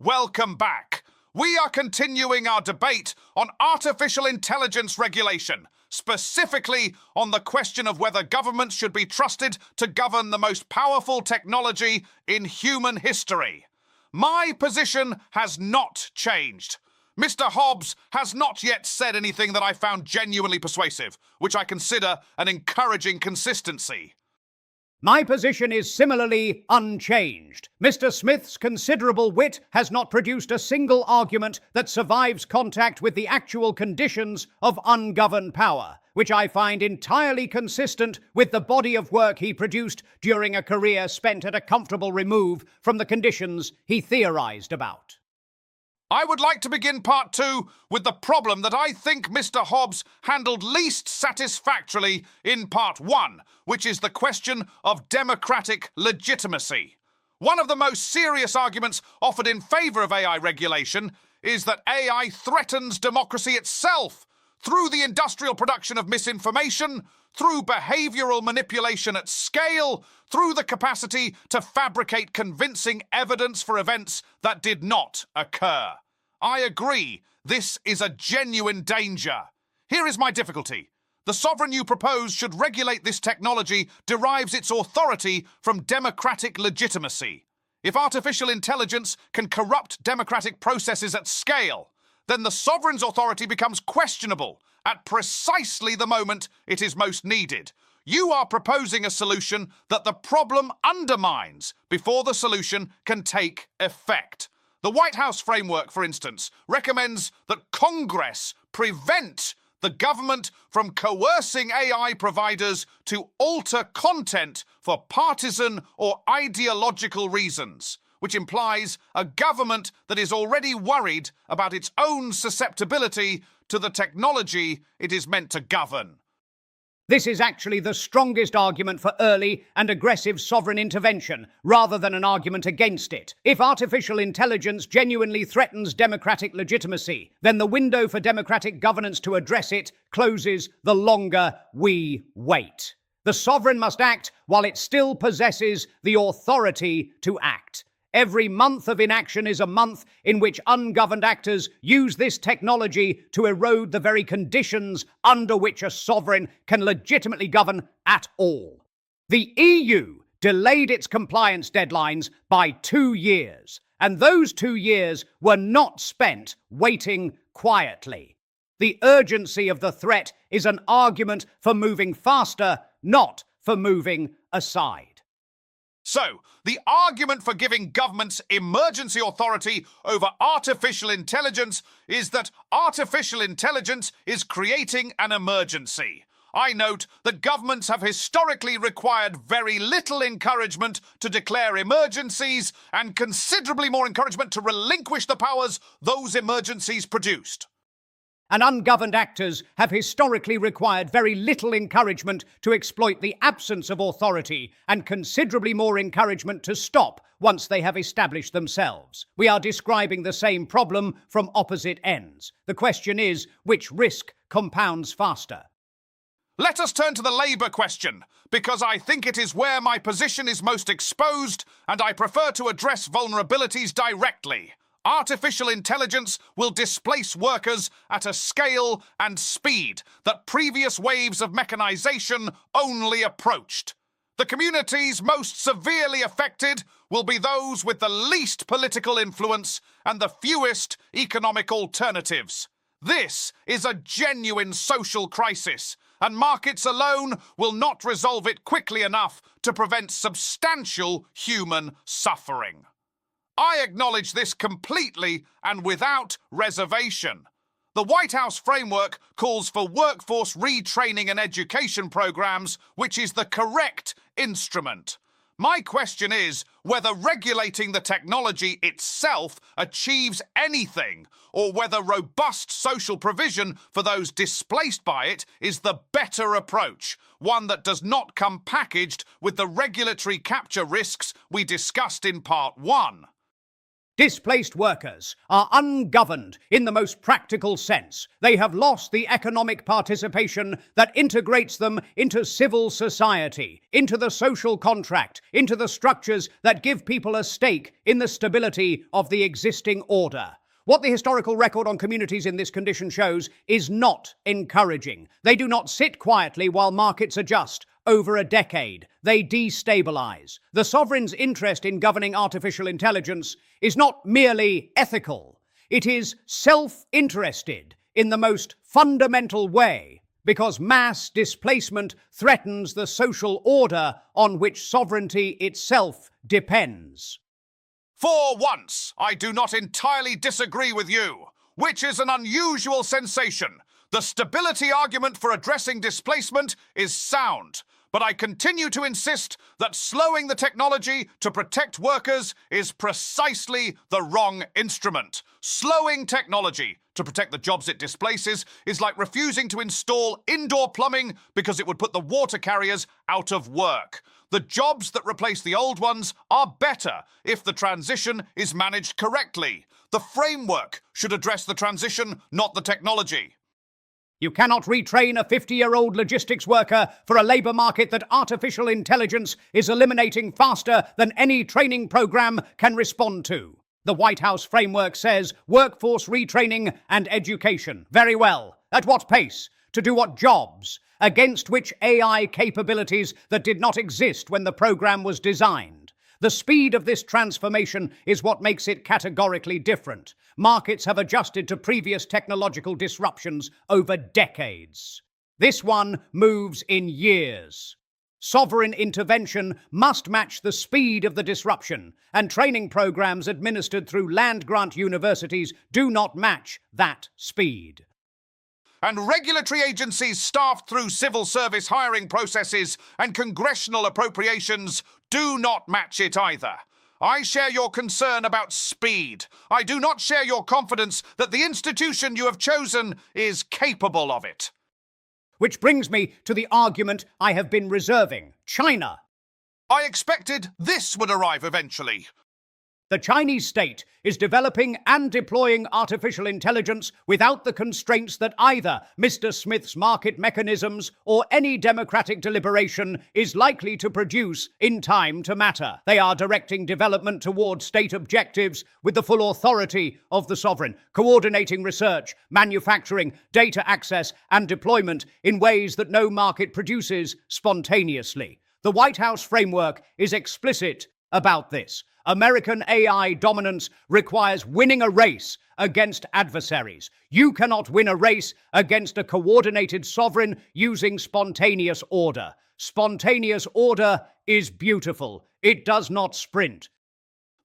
Welcome back. We are continuing our debate on artificial intelligence regulation, specifically on the question of whether governments should be trusted to govern the most powerful technology in human history. My position has not changed. Mr. Hobbes has not yet said anything that I found genuinely persuasive, which I consider an encouraging consistency. My position is similarly unchanged. Mr. Smith's considerable wit has not produced a single argument that survives contact with the actual conditions of ungoverned power, which I find entirely consistent with the body of work he produced during a career spent at a comfortable remove from the conditions he theorized about. I would like to begin part 2 with the problem that I think Mr. Hobbes handled least satisfactorily in part 1, which is the question of democratic legitimacy. One of the most serious arguments offered in favor of AI regulation is that AI threatens democracy itself through the industrial production of misinformation, through behavioral manipulation at scale, through the capacity to fabricate convincing evidence for events that did not occur. I agree, this is a genuine danger. Here is my difficulty. The sovereign you propose should regulate this technology derives its authority from democratic legitimacy. If artificial intelligence can corrupt democratic processes at scale, then the sovereign's authority becomes questionable at precisely the moment it is most needed. You are proposing a solution that the problem undermines before the solution can take effect. The White House framework, for instance, recommends that Congress prevent the government from coercing AI providers to alter content for partisan or ideological reasons, which implies a government that is already worried about its own susceptibility to the technology it is meant to govern. This is actually the strongest argument for early and aggressive sovereign intervention, rather than an argument against it. If artificial intelligence genuinely threatens democratic legitimacy, then the window for democratic governance to address it closes the longer we wait. The sovereign must act while it still possesses the authority to act. Every month of inaction is a month in which ungoverned actors use this technology to erode the very conditions under which a sovereign can legitimately govern at all. The EU delayed its compliance deadlines by 2 years, and those 2 years were not spent waiting quietly. The urgency of the threat is an argument for moving faster, not for moving aside. So, the argument for giving governments emergency authority over artificial intelligence is that artificial intelligence is creating an emergency. I note that governments have historically required very little encouragement to declare emergencies and considerably more encouragement to relinquish the powers those emergencies produced. And ungoverned actors have historically required very little encouragement to exploit the absence of authority and considerably more encouragement to stop once they have established themselves. We are describing the same problem from opposite ends. The question is, which risk compounds faster? Let us turn to the Labour question, because I think it is where my position is most exposed and I prefer to address vulnerabilities directly. Artificial intelligence will displace workers at a scale and speed that previous waves of mechanization only approached. The communities most severely affected will be those with the least political influence and the fewest economic alternatives. This is a genuine social crisis, and markets alone will not resolve it quickly enough to prevent substantial human suffering. I acknowledge this completely and without reservation. The White House framework calls for workforce retraining and education programs, which is the correct instrument. My question is whether regulating the technology itself achieves anything, or whether robust social provision for those displaced by it is the better approach, one that does not come packaged with the regulatory capture risks we discussed in part 1. Displaced workers are ungoverned in the most practical sense. They have lost the economic participation that integrates them into civil society, into the social contract, into the structures that give people a stake in the stability of the existing order. What the historical record on communities in this condition shows is not encouraging. They do not sit quietly while markets adjust. Over a decade, they destabilize. The sovereign's interest in governing artificial intelligence is not merely ethical. It is self-interested in the most fundamental way, because mass displacement threatens the social order on which sovereignty itself depends. For once, I do not entirely disagree with you, which is an unusual sensation. The stability argument for addressing displacement is sound, but I continue to insist that slowing the technology to protect workers is precisely the wrong instrument. Slowing technology to protect the jobs it displaces is like refusing to install indoor plumbing because it would put the water carriers out of work. The jobs that replace the old ones are better if the transition is managed correctly. The framework should address the transition, not the technology. You cannot retrain a 50-year-old logistics worker for a labour market that artificial intelligence is eliminating faster than any training program can respond to. The White House framework says workforce retraining and education. Very well. At what pace? To do what jobs? Against which AI capabilities that did not exist when the program was designed? The speed of this transformation is what makes it categorically different. Markets have adjusted to previous technological disruptions over decades. This one moves in years. Sovereign intervention must match the speed of the disruption, and training programs administered through land-grant universities do not match that speed. And regulatory agencies staffed through civil service hiring processes and congressional appropriations do not match it either. I share your concern about speed. I do not share your confidence that the institution you have chosen is capable of it. Which brings me to the argument I have been reserving: China. I expected this would arrive eventually. The Chinese state is developing and deploying artificial intelligence without the constraints that either Mr. Smith's market mechanisms or any democratic deliberation is likely to produce in time to matter. They are directing development towards state objectives with the full authority of the sovereign, coordinating research, manufacturing, data access, and deployment in ways that no market produces spontaneously. The White House framework is explicit about this. American AI dominance requires winning a race against adversaries. You cannot win a race against a coordinated sovereign using spontaneous order. Spontaneous order is beautiful. It does not sprint.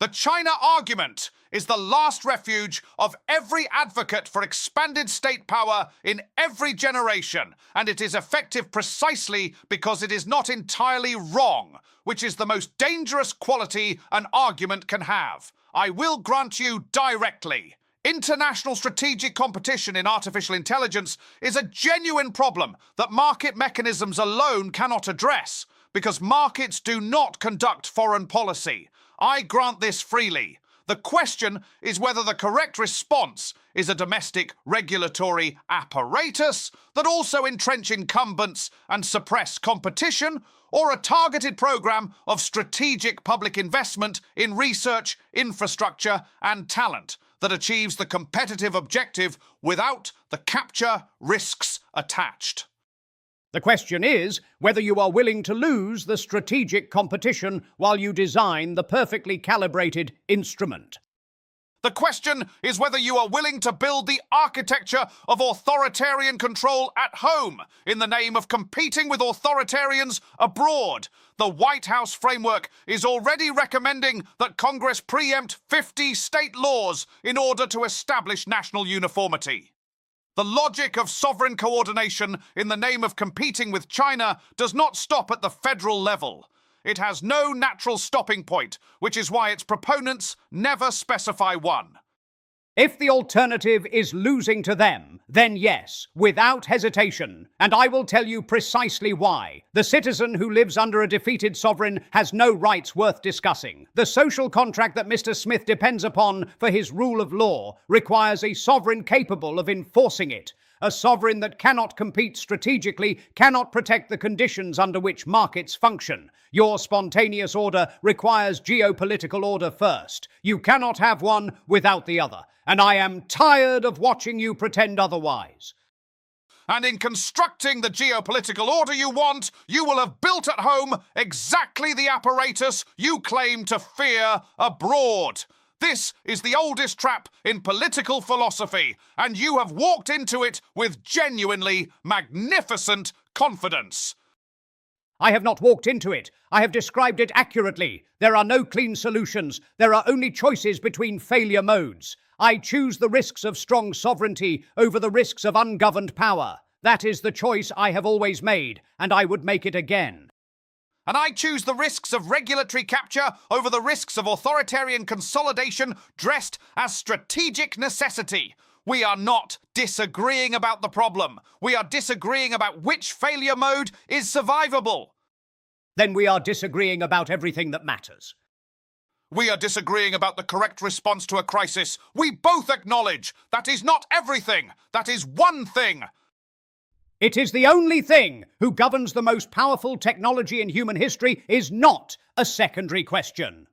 The China argument is the last refuge of every advocate for expanded state power in every generation, and it is effective precisely because it is not entirely wrong, which is the most dangerous quality an argument can have. I will grant you directly. International strategic competition in artificial intelligence is a genuine problem that market mechanisms alone cannot address, because markets do not conduct foreign policy. I grant this freely. The question is whether the correct response is a domestic regulatory apparatus that also entrench incumbents and suppress competition, or a targeted program of strategic public investment in research, infrastructure, and talent that achieves the competitive objective without the capture risks attached. The question is whether you are willing to lose the strategic competition while you design the perfectly calibrated instrument. The question is whether you are willing to build the architecture of authoritarian control at home in the name of competing with authoritarians abroad. The White House framework is already recommending that Congress preempt 50 state laws in order to establish national uniformity. The logic of sovereign coordination in the name of competing with China does not stop at the federal level. It has no natural stopping point, which is why its proponents never specify one. If the alternative is losing to them, then yes, without hesitation. And I will tell you precisely why. The citizen who lives under a defeated sovereign has no rights worth discussing. The social contract that Mr. Smith depends upon for his rule of law requires a sovereign capable of enforcing it. A sovereign that cannot compete strategically cannot protect the conditions under which markets function. Your spontaneous order requires geopolitical order first. You cannot have one without the other. And I am tired of watching you pretend otherwise. And in constructing the geopolitical order you want, you will have built at home exactly the apparatus you claim to fear abroad. This is the oldest trap in political philosophy, and you have walked into it with genuinely magnificent confidence. I have not walked into it. I have described it accurately. There are no clean solutions. There are only choices between failure modes. I choose the risks of strong sovereignty over the risks of ungoverned power. That is the choice I have always made, and I would make it again. And I choose the risks of regulatory capture over the risks of authoritarian consolidation dressed as strategic necessity. We are not disagreeing about the problem. We are disagreeing about which failure mode is survivable. Then we are disagreeing about everything that matters. We are disagreeing about the correct response to a crisis. We both acknowledge that is not everything. That is one thing. It is the only thing. Who governs the most powerful technology in human history is not a secondary question.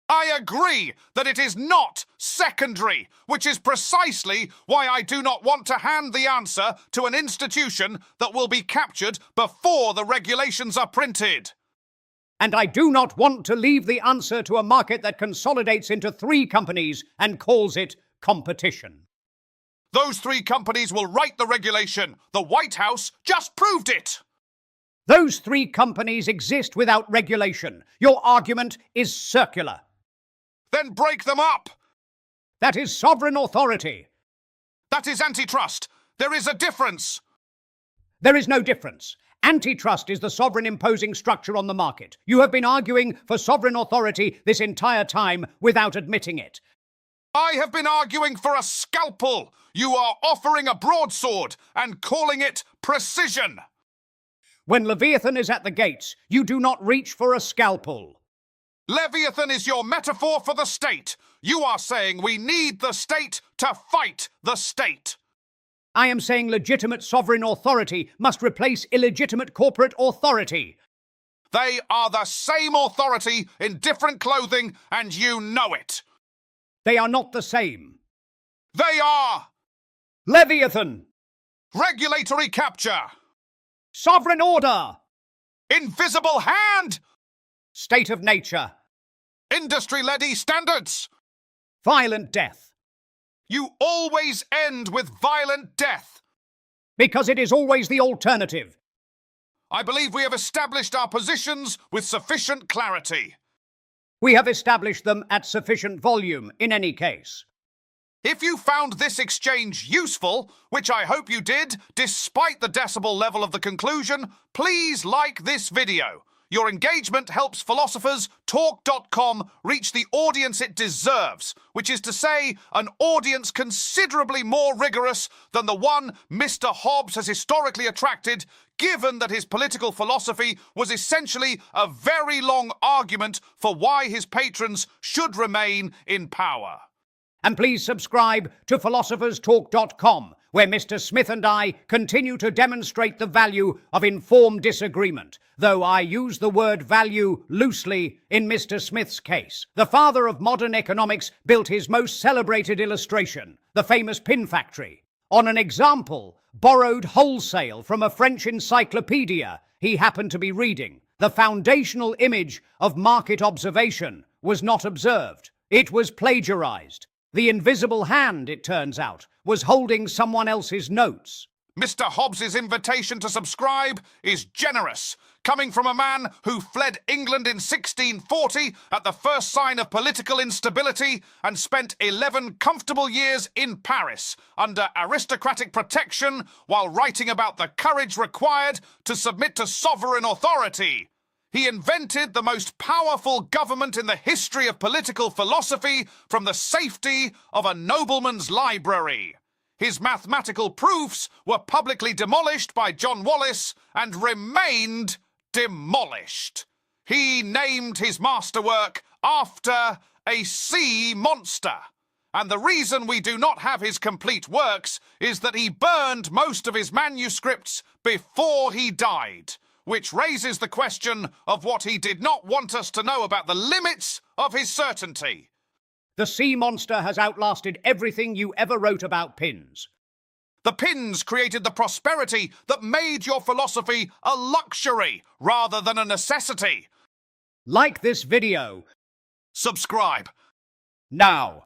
I agree that it is not secondary, which is precisely why I do not want to hand the answer to an institution that will be captured before the regulations are printed. And I do not want to leave the answer to a market that consolidates into 3 companies and calls it competition. Those 3 companies will write the regulation. The White House just proved it. Those 3 companies exist without regulation. Your argument is circular. Then break them up. That is sovereign authority. That is antitrust. There is a difference. There is no difference. Antitrust is the sovereign imposing structure on the market. You have been arguing for sovereign authority this entire time without admitting it. I have been arguing for a scalpel. You are offering a broadsword and calling it precision. When Leviathan is at the gates, you do not reach for a scalpel. Leviathan is your metaphor for the state. You are saying we need the state to fight the state. I am saying legitimate sovereign authority must replace illegitimate corporate authority. They are the same authority in different clothing, and you know it. They are not the same. They are. Leviathan. Regulatory capture. Sovereign order. Invisible hand. State of nature. Industry-led standards. Violent death. You always end with violent death. Because it is always the alternative. I believe we have established our positions with sufficient clarity. We have established them at sufficient volume, in any case. If you found this exchange useful, which I hope you did, despite the decibel level of the conclusion, please like this video. Your engagement helps philosopherstalk.com reach the audience it deserves, which is to say, an audience considerably more rigorous than the one Mr. Hobbes has historically attracted, given that his political philosophy was essentially a very long argument for why his patrons should remain in power. And please subscribe to philosopherstalk.com, where Mr. Smith and I continue to demonstrate the value of informed disagreement, though I use the word value loosely in Mr. Smith's case. The father of modern economics built his most celebrated illustration, the famous pin factory, on an example borrowed wholesale from a French encyclopedia he happened to be reading. The foundational image of market observation was not observed. It was plagiarized. The invisible hand, it turns out, was holding someone else's notes. Mr. Hobbes's invitation to subscribe is generous, coming from a man who fled England in 1640 at the first sign of political instability and spent 11 comfortable years in Paris under aristocratic protection while writing about the courage required to submit to sovereign authority. He invented the most powerful government in the history of political philosophy from the safety of a nobleman's library. His mathematical proofs were publicly demolished by John Wallis and remained demolished. He named his masterwork after a sea monster. And the reason we do not have his complete works is that he burned most of his manuscripts before he died, which raises the question of what he did not want us to know about the limits of his certainty. The sea monster has outlasted everything you ever wrote about pins. The pins created the prosperity that made your philosophy a luxury rather than a necessity. Like this video. Subscribe. Now.